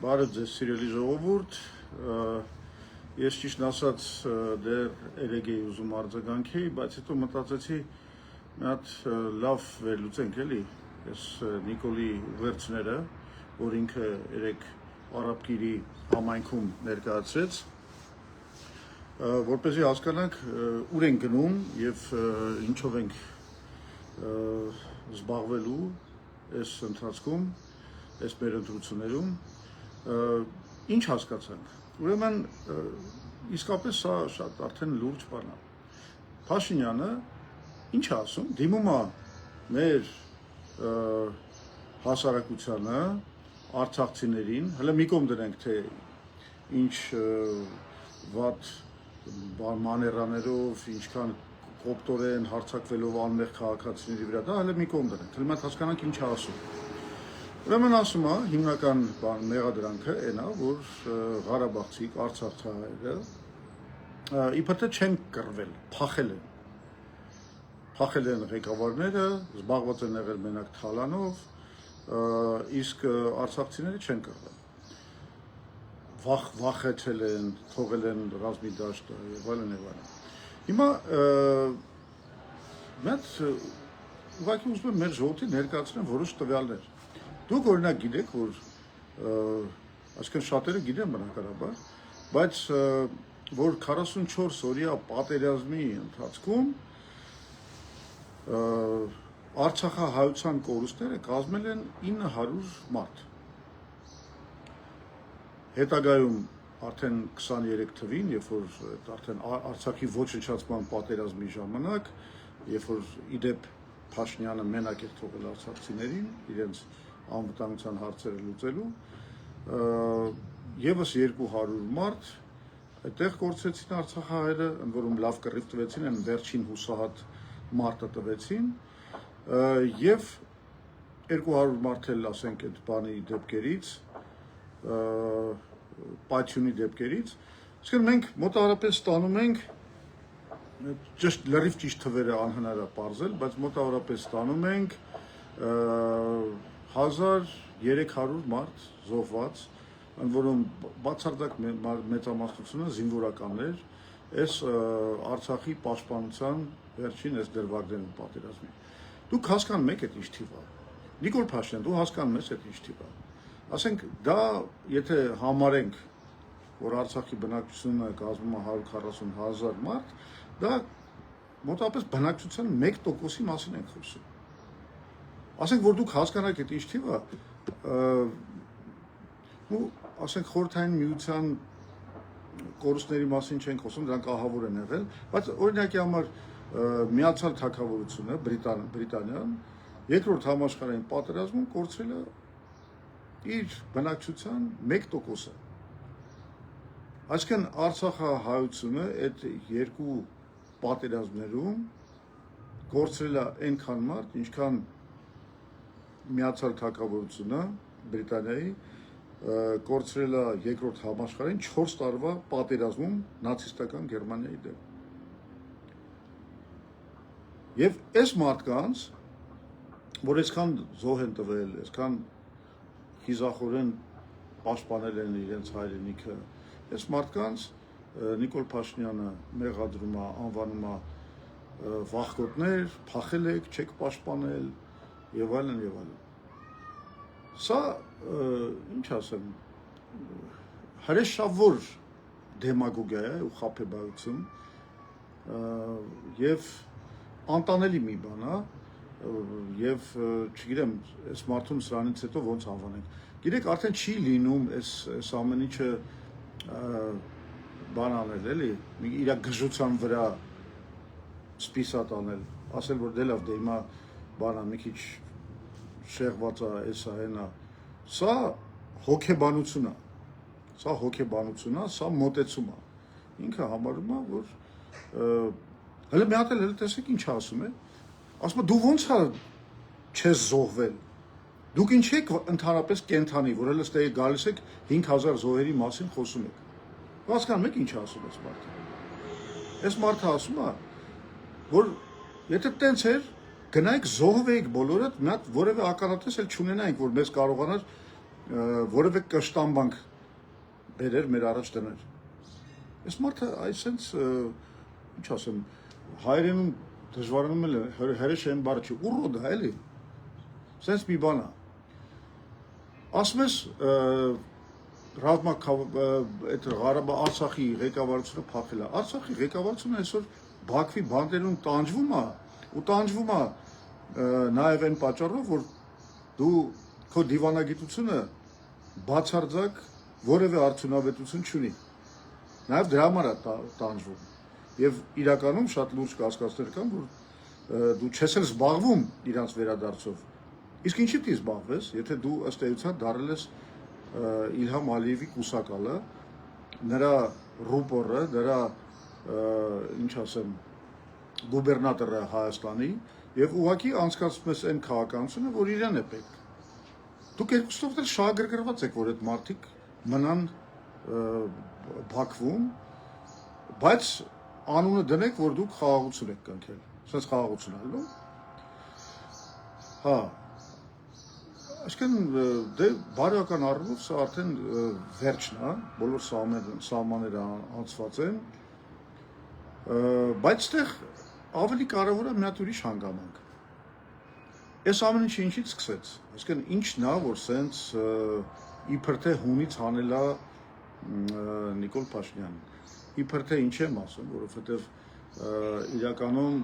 Բարև ձեզ սիրելի ժողովուրդ, ես ճիշտ ասած դեռ երեկ էի ուզում արձագանքեի, բայց հետո մտածեցի մի հատ լավ վերլուծենք էլի, ես Նիկոլի ուղերձները, որ ինքը երեկ Արաբկիրի համայնքում ներկայացրեց, որպեսզի հասկանանք ուր ենք գնում եւ ինչով ենք զբաղվելու այս ընթացքում, այս մեր ընտրություններում ինչ հասկացանք։ Ուրեմն իսկապես սա շատ արդեն լուրջ բան է։ Փաշինյանը ինչ է ասում, դիմում է մեր հասարակությանը, արցախցիներին, հələ մի կողմ դնենք, թե ինչ վատ մաներաներով, ինչքան կոպտորեն հարձակվելով անմեղ քաղաքացիների վրա, դա հələ մի կողմ դնենք, թվում է հասկանանք ինչ է ասում։ Ուրեմն ասում է, հիմնական մեղադրանքը այն է, որ Ղարաբաղցիք, արցախցիները իբր թե չեն կռվել, փախել են ղեկավարները, զբաղված են եղել մենակ թալանով, իսկ արցախցիները չեն կռվել։ Վախեցել են, թողել են ռազմի դաշտը եւ այլն եւ այլն։ Հիմա մենք ուղղակի ուզում եմ մեր ժողովրդին ներկայացնեմ որոշ տվյալներ։ Դուք օրինակ գիտեք, որ այսինքն շատերը գիտեն բնականաբար, բայց որ 44 օրյա պատերազմի ընթացքում արցախահայության կորուստները կազմել են 900 մարդ։ Հետագայում արդեն 23 թվին, երբ որ արդեն Արցախի ոչնչացման պատերազմի ժամանակ, երբ որ իդեպ Փաշինյանը մենակ էր թողել արցախցիներին, իրենց անվտանգության հարցերը լուծելու, եւս 200 մարդ այդտեղ կորցրեցին արցախահայերը, ընդ որում լավ կռիվ տվեցին, այն վերջին հուսահատ մարտը տվեցին, եւ 200 մարդ էլ ասենք այդ բանի դեպքերից, պայթյունի դեպքերից, այսինքն մենք մոտավորապես ստանում ենք լրիվ ճիշտ թվերը անհնար է պարզել, բայց մոտավորապես ստանում ենք 1300 մարդ զոհված, ընդ որում բացարձակ մեծամասնությունը զինվորականներ, այս Արցախի պաշտպանության վերջին այս դրվագներում պատերազմի։ Դուք հասկանում եք այդ ինչ թիվ է։ Նիկոլ Փաշինյան, դու հասկանում ես այդ ինչ թիվ է։ Ասենք դա եթե համարենք, որ Արցախի բնակչությունը կազմում է 140,000 մարդ, դա մոտավորապես բնակչության 1%-ի մասին ենք խոսում։ Ասենք որ դուք հասկանաք այդ ինչ թիվ է, ասենք խորհրդային միության կորուստների մասին չենք խոսում, դրանք ահավոր են եղել, բայց օրինակի համար Միացյալ Թագավորությունը, Բրիտանիան, երկրորդ համաշխարհային պատերազմում կորցրել է իր բնակչության 1%-ը։ Այսինքն արցախահայությունը այդ երկու պատերազմներում կորցրել է այնքան մարդ, ինչքան Միացյալ Թագավորությունը Բրիտանիայի կորցրել է երկրորդ համաշխարհային 4 տարվա պատերազմում նացիստական Գերմանիայի դեմ։ Եվ այս մարդկանց, որ այսքան զոհ են տվել, այսքան խիզախորեն պաշտպանել են իրենց հայրենիքը, այս մարդկանց Նիկոլ Փաշինյանը մեղադրում է, անվանում է վախկոտներ, փախել եք, չեք պաշտպանել եւ այլն եւ այլն։ Սա ինչ ասեմ, հրեշավոր դեմագոգիա է ու խաբեբայություն եւ անտանելի մի բան է եւ չգիտեմ, այս մարդուն սրանից հետո ոնց անվանենք։ Գիտեք, արդեն չի լինում այս ամեն ինչը բան անել, էլի, իր գժության վրա սպիսատ անել, ասել որ դե լավ, դե հիմա բանա մի քիչ շեղված է, էսա հենա։ Սա հոգեբանություն է։ Սա հոգեբանություն է, սա մոտեցում է։ Ինքը համարում է, որ հələ մի հատ էլ տեսեք ինչ ասում է։ Ասում է դու ոնց է չես զոհվել։ Դուք ինչ եք ընդհանրապես կենթանի, որ հələ ստե գալիս եք 5000 զոհերի մասին խոսում եք։ Հասկանում եք ինչ ասում այս մարդը։ Այս մարդը ասում է, որ եթե տենց էր, գնայք զոհվեիք բոլորը, մի հատ որևէ ականատես էլ չունենայինք, որ մեզ կարողանար որևէ կշտամբանք բերեր մեր առաջ դներ։ Այս մարդը այսենց ինչ ասեմ, հայերենում դժվարանում էլ հրեշ են բառը չի, ուռոդ է էլի։ Սենց մի բան է։ Ասում ես այդ Ղարաբաղ Արցախի ղեկավարությունը փախել է։ Արցախի ղեկավարությունը այսօր Բաքվի բանտերում տանջվում է ու տանջվում է նաև այն պատճառով, որ դու քո դիվանագիտությունը բացարձակ որևէ արդյունավետություն չունի։ Նաև դրա համար է տանջվում։ Եվ իրականում շատ լուրջ կասկածներ կան, որ դու չես էլ զբաղվում իրանց վերադարձով։ Իսկ ինչի՞ պիտի զբաղվես, եթե դու ըստ էության դառել ես Իլհամ Ալիևի կուսակալը, նրա ռուպորը, նրա ինչ ասեմ, գուբերնատորը Հայաստանի եւ ուղղակի անցկացնում ես այն քաղաքականությունը, որ իրեն է պետք։ Դուք երկուսով էլ շահագրգռված եք, որ այդ մարդիկ մնան Բաքվում, բայց անունը դնեք, որ դուք խաղաղություն եք կնքել։ Սենց խաղաղություն է, լո՞։ Հա։ Այսինքն դե բարոյական առումով սա արդեն վերջն է, բոլոր սահմանները անցված են, բայց այդտեղ ավելի կարևոր է մի հատ ուրիշ հանգամանք։ Այս ամեն ինչը ինչից սկսեց։ Այսինքն ինչն է, որ սենց իբր թե հունից հանել է Նիկոլ Փաշինյանն։ Իբր թե ինչ եմ ասում, որովհետև իրականում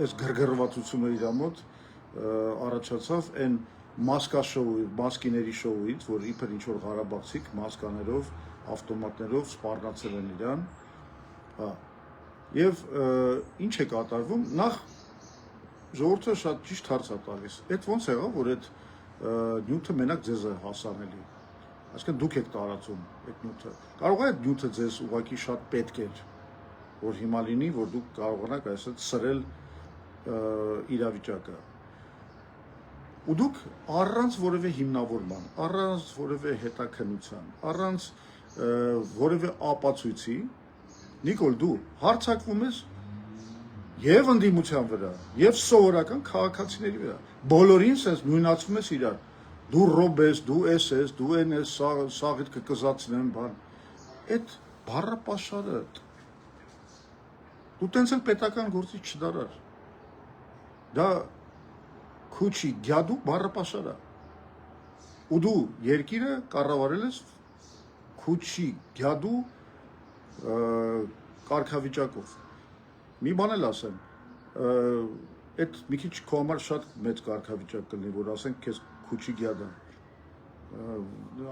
այս գրգռվածությունը իր մոտ առաջացավ այն մասկիների շոուից, որ իբր ինչ-որ Ղարաբաղցիք մասկաներով, ավտոմատներով սպառնացել են իրան, հա, և ինչ է կատարվում, նախ ժողովուրդը շատ ճիշտ հարց է տալիս, այդ ոնց եղավ, որ այդ նյութը մենակ ձեզ է հասանելի, այսինքն դուք եք տարածում այդ նյութը, կարող է այդ նյութը ձեզ ուղղակի շատ պետք էր, որ հիմա լինի, որ դուք կարողանաք այսպես սրել իրավիճակը։ Ու դուք առանց որևէ հիմնավորման, առանց որևէ հետաքննության, առանց որևէ ապացույցի, Նիկոլ, դու հարձակվում ես եւ ընդդիմության վրա, եւ սովորական քաղաքացիների վրա։ Բոլորին sense նույնացում ես իրար։ Դու ռոբ ես, դու էս ես, դու են ես, սաղիդ կկզացնեմ, բան։ Այդ բառապաշարը դու տենց էլ պետական գործից չդարար։ Դա քուչի գյադու բառապաշար է։ Ու դու երկիրը կառավարել ես քուչի գյադու կարգավիճակով։ Մի բան էլ ասեմ, այդ մի քիչ քո համար շատ մեծ կարգավիճակ կլինի, որ ասենք քեզ քուչի գյադա,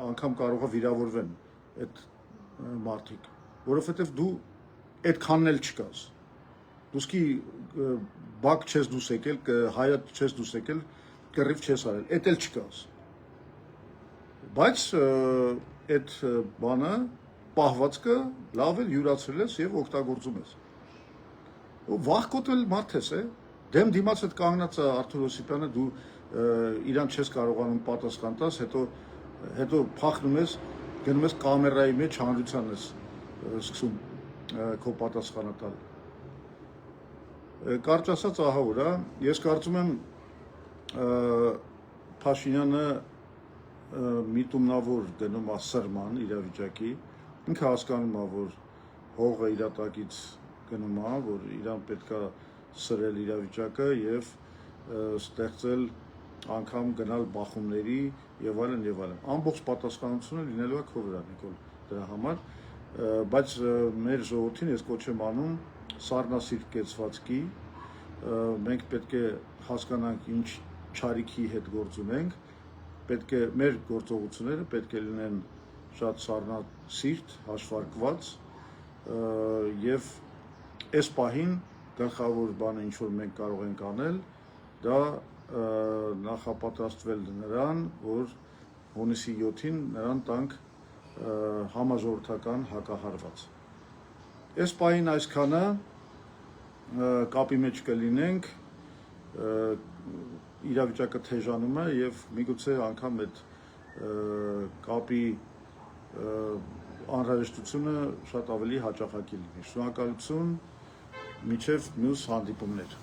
անգամ կարող է վիրավորվեն այդ մարդիկ, որովհետև դու այդքանն էլ չկաս։ Դուսկի բակ չես դուս եկել, հայատ չես դուս եկել, կռիվ չես արել, այդ էլ չկաս։ Բայց այդ բանը, պահվածքը լավ էլ յուրացրել ես և օգտագործում ես։ Վախկոտ էլ մարդ ես է, դեմ դիմաց այդ կանգնած Արթուր Օսիպյանը դու իրան չես կարողանում պատասխան տաս, հետո փախնում ես, գնում ես կամերայի մեջ հանրության ես սկսում քո պատասխանը տալ։ Կարճ ասած ահա ուր է, ես կարծում եմ Փաշինյանը միտումնավոր գնում է սրման իրավիճակի, ինքը հասկանում է, որ հողը իր տակից գնում է, որ իրան պետք է սրել իրավիճակը և ստեղծել անգամ գնալ բախումների և այլն և այլն։ Ամբողջ պատասխանությունը լինելու է քո վրա, Նիկոլ, դրա համար, բայց մեր ժողովրդին ես կոչ եմ անում սառնասիրտ կեցվածքի, մենք պետք է հասկանանք ինչ չարիքի հետ գործ ունենք, պետք է մեր գործողությունները պետք է լինեն շատ սառնասիրտ, հաշվարկված և այս պահին գլխավոր բանը, ինչ որ մենք կարող ենք անել, դա նախապատրաստվել նրան, որ հունիսի 7-ին նրան տանք համաժողովրդական հակահարված։ Այս պահին այսքանը, կապի մեջ կլինենք, իրավիճակը թեժանում է և միգուցե անգամ այդ կապի անհրաժեշտությունը շատ ավելի հաճախակի լինի։ Շնորհակալություն, մինչև մյուս հանդիպումներ։